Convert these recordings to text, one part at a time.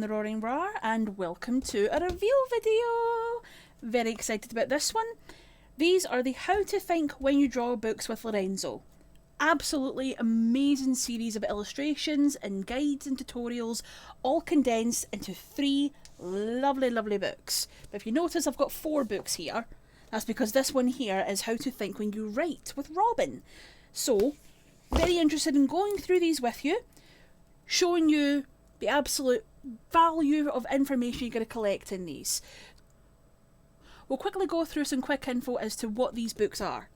the Roaring Roar, and welcome to a review video. Very excited about this one. These are the How to Think When You Draw books with Lorenzo. Absolutely amazing series of illustrations and guides and tutorials, all condensed into 3 lovely books. But if you notice, I've got 4 books here. That's because this one here is How to Think When You Write with Robin. So, very interested in going through these with you, showing you the absolute value of information you're going to collect in these. We'll quickly go through some quick info as to what these books are.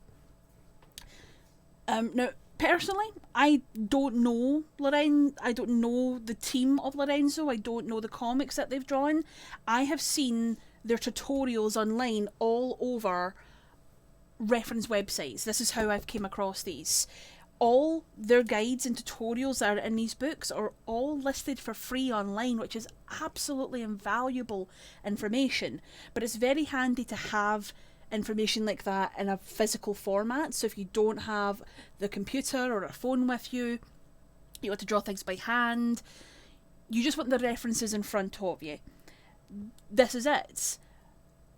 Now, personally, I don't know I don't know the team of Lorenzo. I don't know the comics that they've drawn. I have seen their tutorials online all over reference websites. This is how I've came across these. All their guides and tutorials that are in these books are all listed for free online, which is absolutely invaluable information. But it's very handy to have information like that in a physical format. So if you don't have the computer or a phone with you, you want to draw things by hand, you just want the references in front of you. This is it.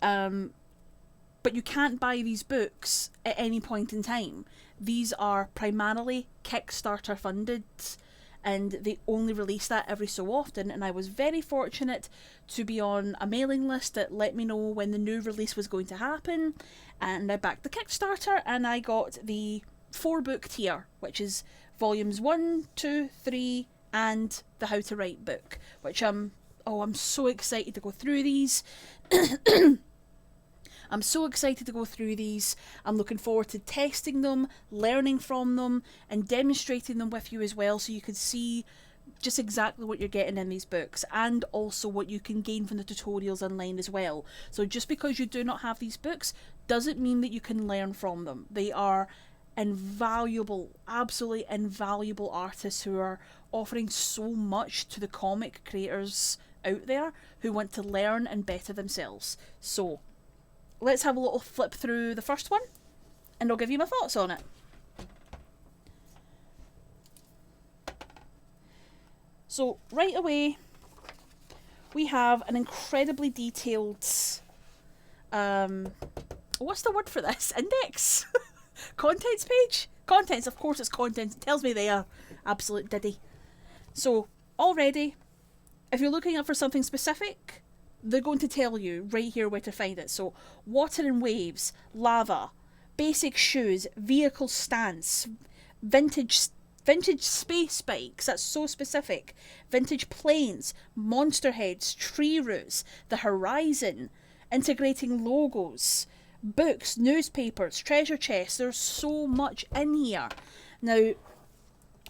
But you can't buy these books at any point in time. These are primarily Kickstarter funded, and they only release that every so often, and I was very fortunate to be on a mailing list that let me know when the new release was going to happen, and I backed the Kickstarter and I got the 4-book tier, which is volumes 1, 2, 3 and the How to Write book, which I'm so excited to go through these. I'm so excited to go through these. I'm looking forward to testing them, learning from them, and demonstrating them with you as well, so you can see just exactly what you're getting in these books, and also what you can gain from the tutorials online as well. So just because you do not have these books doesn't mean that you can learn from them. They are invaluable, absolutely invaluable artists who are offering so much to the comic creators out there who want to learn and better themselves. So let's have a little flip through the first one, and I'll give you my thoughts on it. So right away, we have an incredibly detailed, what's the word for this? Index? Contents page? Contents, of course it's contents. It tells me they are absolute diddy. So already, if you're looking up for something specific, they're going to tell you right here where to find it. So, water and waves, lava, basic shoes, vehicle stance, vintage space bikes, that's so specific, vintage planes, monster heads, tree roots, the horizon, integrating logos, books, newspapers, treasure chests. There's so much in here. Now,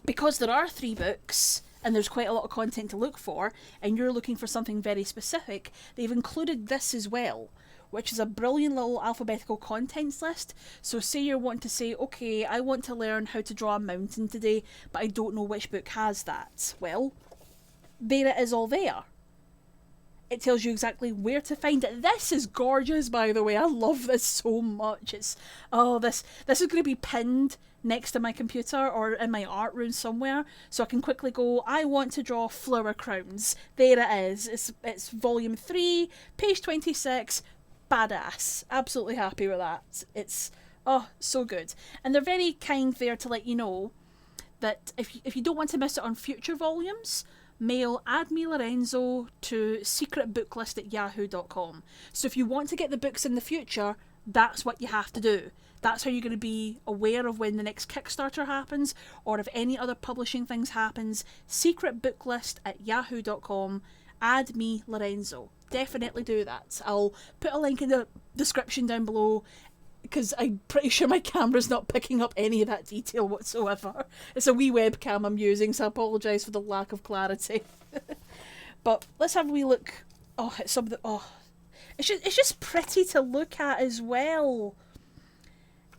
because there are 3 books, and there's quite a lot of content to look for, and you're looking for something very specific, they've included this as well, which is a brilliant little alphabetical contents list. So say you're wanting to say, okay, I want to learn how to draw a mountain today, but I don't know which book has that. Well, there it is all there. It tells you exactly where to find it. This is gorgeous, by the way. I love this so much. It's, this is going to be pinned next to my computer or in my art room somewhere, so I can quickly go, I want to draw flower crowns. There it is. It's volume 3, page 26. Badass. Absolutely happy with that. It's, so good. And they're very kind there to let you know that if you don't want to miss it on future volumes, mail Add Me Lorenzo to secretbooklist@yahoo.com. So if you want to get the books in the future, that's what you have to do. That's how you're going to be aware of when the next Kickstarter happens, or if any other publishing things happens. Secretbooklist@yahoo.com. Add Me Lorenzo. Definitely do that. I'll put a link in the description down below, because I'm pretty sure my camera's not picking up any of that detail whatsoever. It's a wee webcam I'm using, so I apologise for the lack of clarity. But let's have a wee look. It's just pretty to look at as well.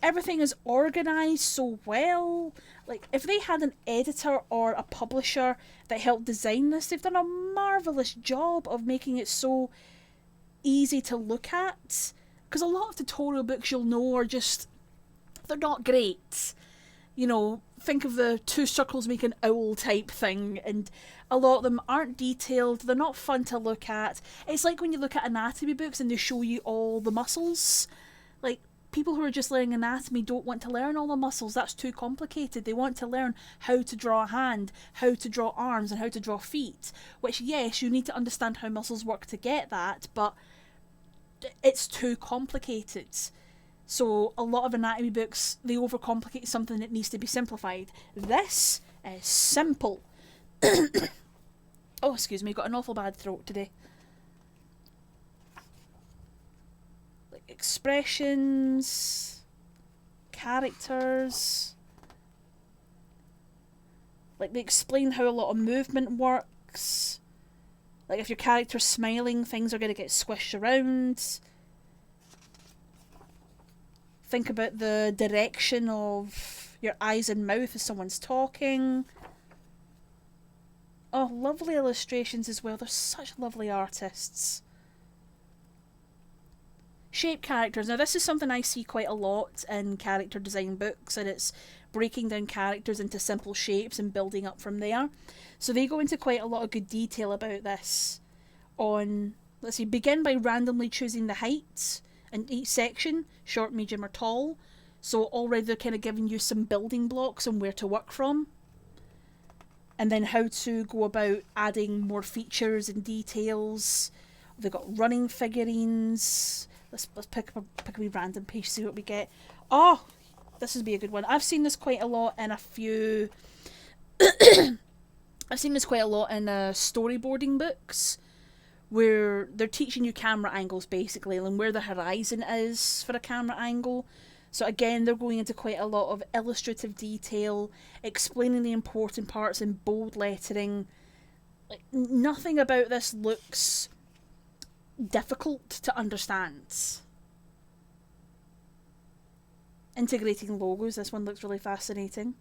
Everything is organised so well. Like, if they had an editor or a publisher that helped design this, they've done a marvellous job of making it so easy to look at. Because a lot of tutorial books, you'll know, are just, they're not great. You know, think of the two circles make an owl type thing, and a lot of them aren't detailed, they're not fun to look at. It's like when you look at anatomy books and they show you all the muscles. Like, people who are just learning anatomy don't want to learn all the muscles, that's too complicated. They want to learn how to draw a hand, how to draw arms, and how to draw feet. Which, yes, you need to understand how muscles work to get that, but it's too complicated. So a lot of anatomy books, they overcomplicate something that needs to be simplified. This is simple. Oh, excuse me, got an awful bad throat today. Like expressions, characters. Like they explain how a lot of movement works. Like if your character's smiling, things are going to get squished around. Think about the direction of your eyes and mouth as someone's talking. Oh, lovely illustrations as well. They're such lovely artists. Shape characters. Now this is something I see quite a lot in character design books, and it's breaking down characters into simple shapes and building up from there. So they go into quite a lot of good detail about this. On, let's see, begin by randomly choosing the height in each section, short, medium or tall. So already they're kind of giving you some building blocks on where to work from. And then how to go about adding more features and details. They've got running figurines. Let's pick a wee random page, see what we get. Oh, this would be a good one. I've seen this quite a lot in a few... I've seen this quite a lot in storyboarding books, where they're teaching you camera angles basically, and where the horizon is for a camera angle. So again, they're going into quite a lot of illustrative detail, explaining the important parts in bold lettering. Like, nothing about this looks difficult to understand. Integrating logos, this one looks really fascinating.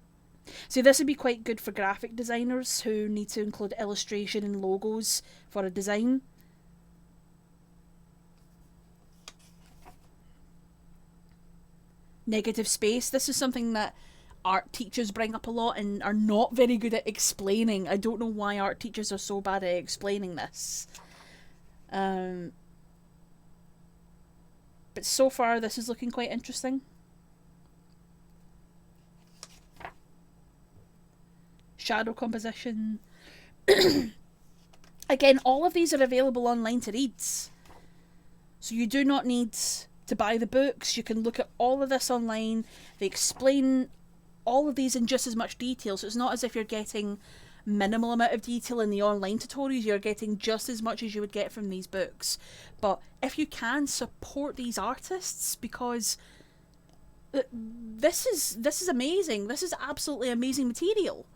So this would be quite good for graphic designers who need to include illustration and logos for a design. Negative space. This is something that art teachers bring up a lot and are not very good at explaining. I don't know why art teachers are so bad at explaining this. But so far this is looking quite interesting. Shadow composition. Again, all of these are available online to read. So you do not need to buy the books. You can look at all of this online. They explain all of these in just as much detail. So it's not as if you're getting minimal amount of detail in the online tutorials. You're getting just as much as you would get from these books. But if you can, support these artists, because this is amazing. This is absolutely amazing material.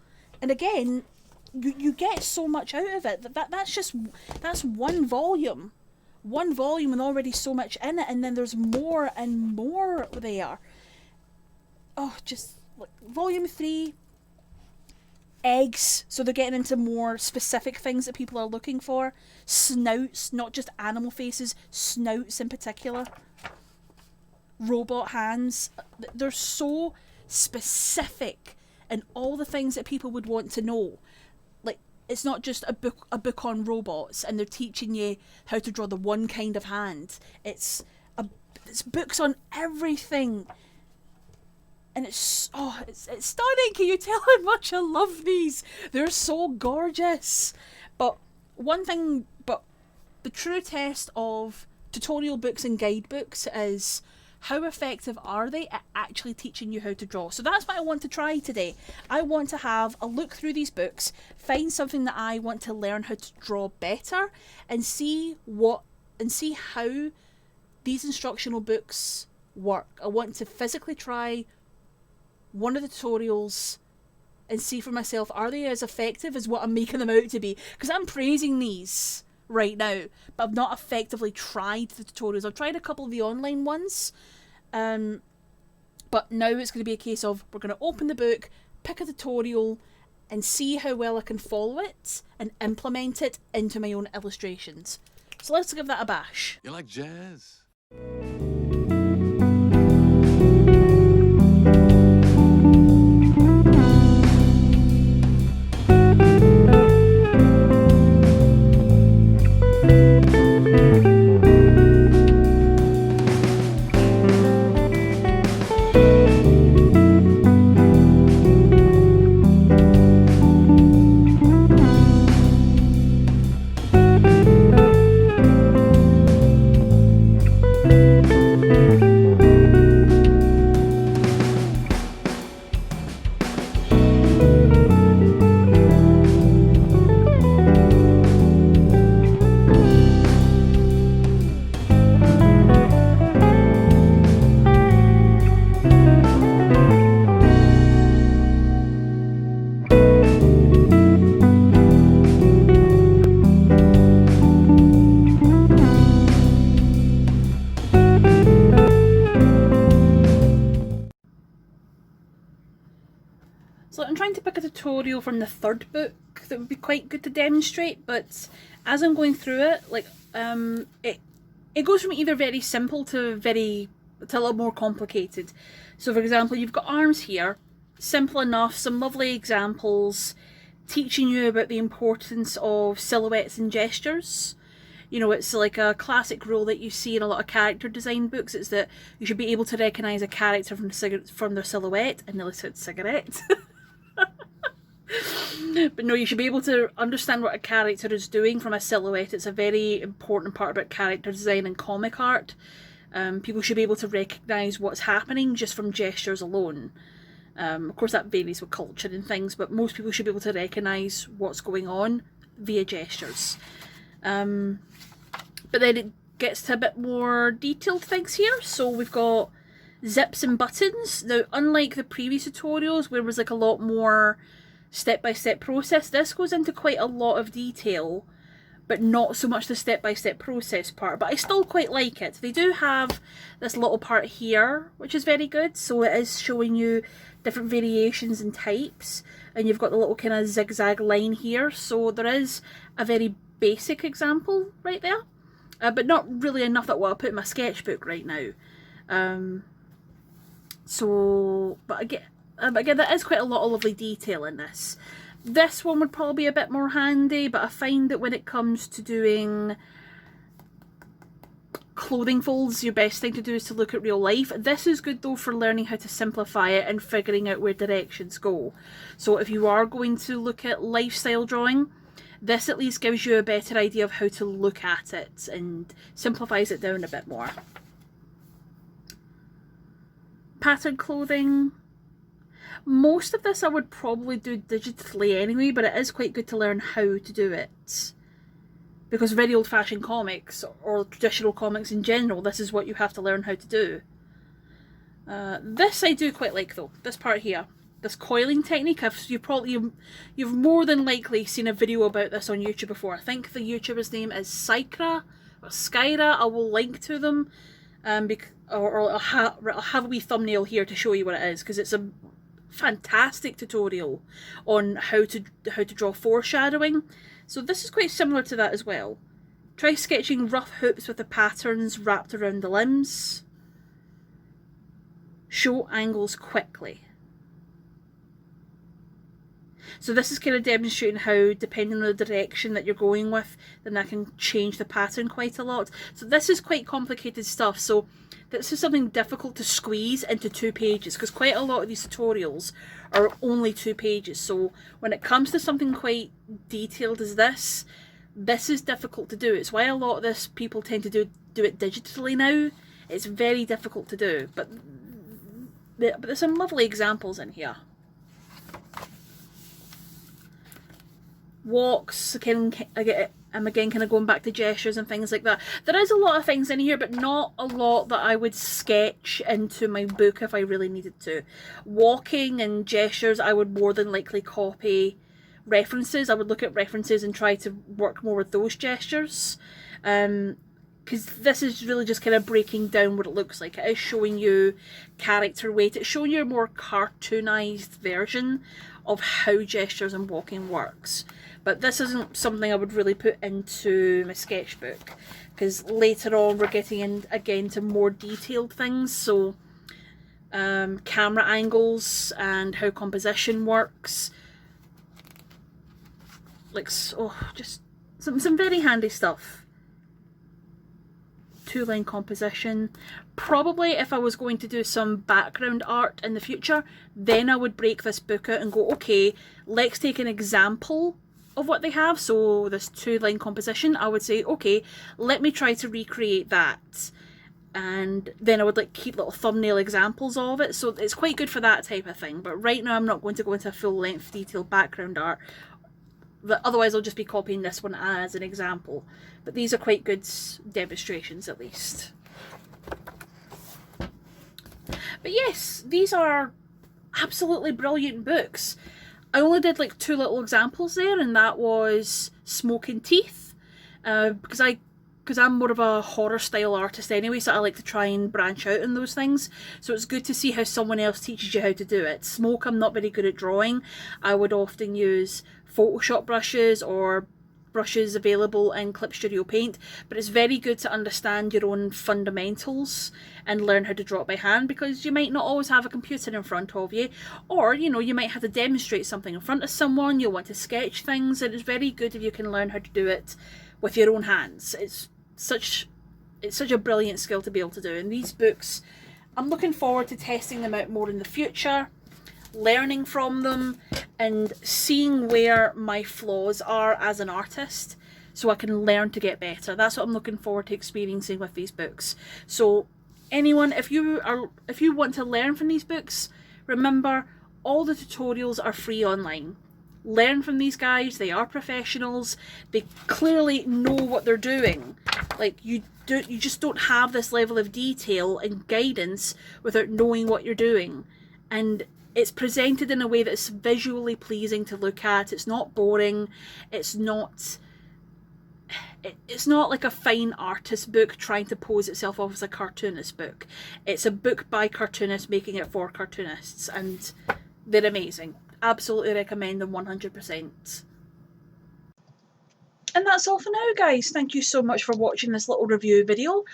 And again, you get so much out of it. That's one volume. One volume and already so much in it, and then there's more and more there. Oh, just like volume 3, eggs. So they're getting into more specific things that people are looking for. Snouts, not just animal faces, snouts in particular. Robot hands. They're so specific in all the things that people would want to know. Like, it's not just a book on robots and they're teaching you how to draw the one kind of hand. It's books on everything. And it's stunning. Can you tell how much I love these? They're so gorgeous. But the true test of tutorial books and guidebooks is how effective are they at actually teaching you how to draw. So that's what I want to try today. I want to have a look through these books, find something that I want to learn how to draw better, and see how these instructional books work. I want to physically try one of the tutorials and see for myself, are they as effective as what I'm making them out to be? Because I'm praising these right now, but I've not effectively tried the tutorials. I've tried a couple of the online ones, but now it's going to be a case of we're going to open the book, pick a tutorial, and see how well I can follow it and implement it into my own illustrations. So let's give that a bash. You like jazz? So I'm trying to pick a tutorial from the third book that would be quite good to demonstrate, but as I'm going through it, like it goes from either very simple to a little more complicated. So for example, you've got arms here, simple enough, some lovely examples teaching you about the importance of silhouettes and gestures. You know, it's like a classic rule that you see in a lot of character design books. It's that you should be able to recognise a character from their silhouette. I nearly said cigarette. But no, you should be able to understand what a character is doing from a silhouette. It's a very important part about character design and comic art. People should be able to recognise what's happening just from gestures alone. Of course that varies with culture and things, but most people should be able to recognise what's going on via gestures. But then it gets to a bit more detailed things here. So we've got zips and buttons. Now, unlike the previous tutorials where it was like a lot more step-by-step process, this goes into quite a lot of detail, but not so much the step-by-step process part, but I still quite like it. They do have this little part here, which is very good, so it is showing you different variations and types, and you've got the little kind of zigzag line here, so there is a very basic example right there, but not really enough that I'll put in my sketchbook right now. But again, there is quite a lot of lovely detail in this. This one would probably be a bit more handy, but I find that when it comes to doing clothing folds, your best thing to do is to look at real life. This is good though for learning how to simplify it and figuring out where directions go. So if you are going to look at lifestyle drawing, this at least gives you a better idea of how to look at it and simplifies it down a bit more. Pattern clothing. Most of this I would probably do digitally anyway, but it is quite good to learn how to do it. Because very old-fashioned comics, or traditional comics in general, this is what you have to learn how to do. This I do quite like though, this part here. This coiling technique, you've more than likely seen a video about this on YouTube before. I think the YouTuber's name is Skyra, or Skyra. I will link to them, or I'll have a wee thumbnail here to show you what it is, because it's a fantastic tutorial on how to draw foreshadowing. So this is quite similar to that as well. Try sketching rough hoops with the patterns wrapped around the limbs. Show angles quickly. So this is kind of demonstrating how, depending on the direction that you're going with, then that can change the pattern quite a lot. So this is quite complicated stuff. So this is something difficult to squeeze into 2 pages, because quite a lot of these tutorials are only 2 pages. So when it comes to something quite detailed as this is difficult to do. It's why a lot of this people tend to do it digitally now. It's very difficult to do, but there's some lovely examples in here. Walks, again kind of going back to gestures and things like that. There is a lot of things in here, but not a lot that I would sketch into my book if I really needed to. Walking and gestures, I would more than likely copy references. I would look at references and try to work more with those gestures. Because this is really just kind of breaking down what it looks like. It is showing you character weight. It's showing you a more cartoonized version of how gestures and walking works. But this isn't something I would really put into my sketchbook, because later on we're getting in again to more detailed things. So camera angles and how composition works. Like, just some very handy stuff. 2-line composition. Probably if I was going to do some background art in the future, then I would break this book out and go, okay, let's take an example of what they have. So this 2-line composition, I would say, okay, let me try to recreate that. And then I would like keep little thumbnail examples of it. So it's quite good for that type of thing. But right now I'm not going to go into full length detailed background art. Otherwise I'll just be copying this one as an example. But these are quite good demonstrations at least. But yes, these are absolutely brilliant books. I only did like 2 little examples there, and that was Smoke and Teeth, because I because I'm more of a horror style artist anyway, so I like to try and branch out in those things. So it's good to see how someone else teaches you how to do it. Smoke, I'm not very good at drawing. I would often use Photoshop brushes or brushes available in Clip Studio Paint, but it's very good to understand your own fundamentals and learn how to draw it by hand, because you might not always have a computer in front of you, or you might have to demonstrate something in front of someone, you'll want to sketch things, and it's very good if you can learn how to do it with your own hands. It's such a brilliant skill to be able to do. And these books, I'm looking forward to testing them out more in the future, learning from them and seeing where my flaws are as an artist, so I can learn to get better. That's what I'm looking forward to experiencing with these books. So anyone, if you want to learn from these books, remember, all the tutorials are free online. Learn from these guys. They are professionals. They clearly know what they're doing. Like, you just don't have this level of detail and guidance without knowing what you're doing. And it's presented in a way that's visually pleasing to look at. It's not boring. It's not like a fine artist book trying to pose itself off as a cartoonist book. It's a book by cartoonists making it for cartoonists, and they're amazing. Absolutely recommend them 100%. And that's all for now, guys. Thank you so much for watching this little review video.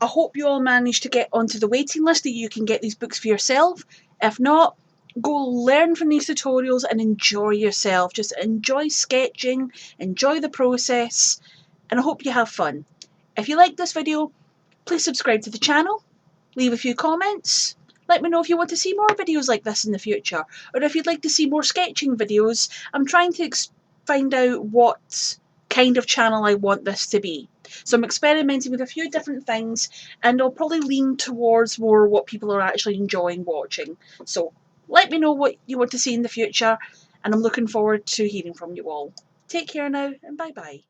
I hope you all managed to get onto the waiting list that you can get these books for yourself. If not, go learn from these tutorials and enjoy yourself. Just enjoy sketching, enjoy the process, and I hope you have fun. If you liked this video, please subscribe to the channel, leave a few comments, let me know if you want to see more videos like this in the future, or if you'd like to see more sketching videos. I'm trying to find out what kind of channel I want this to be. So I'm experimenting with a few different things, and I'll probably lean towards more what people are actually enjoying watching. So let me know what you want to see in the future, and I'm looking forward to hearing from you all. Take care now, and bye bye.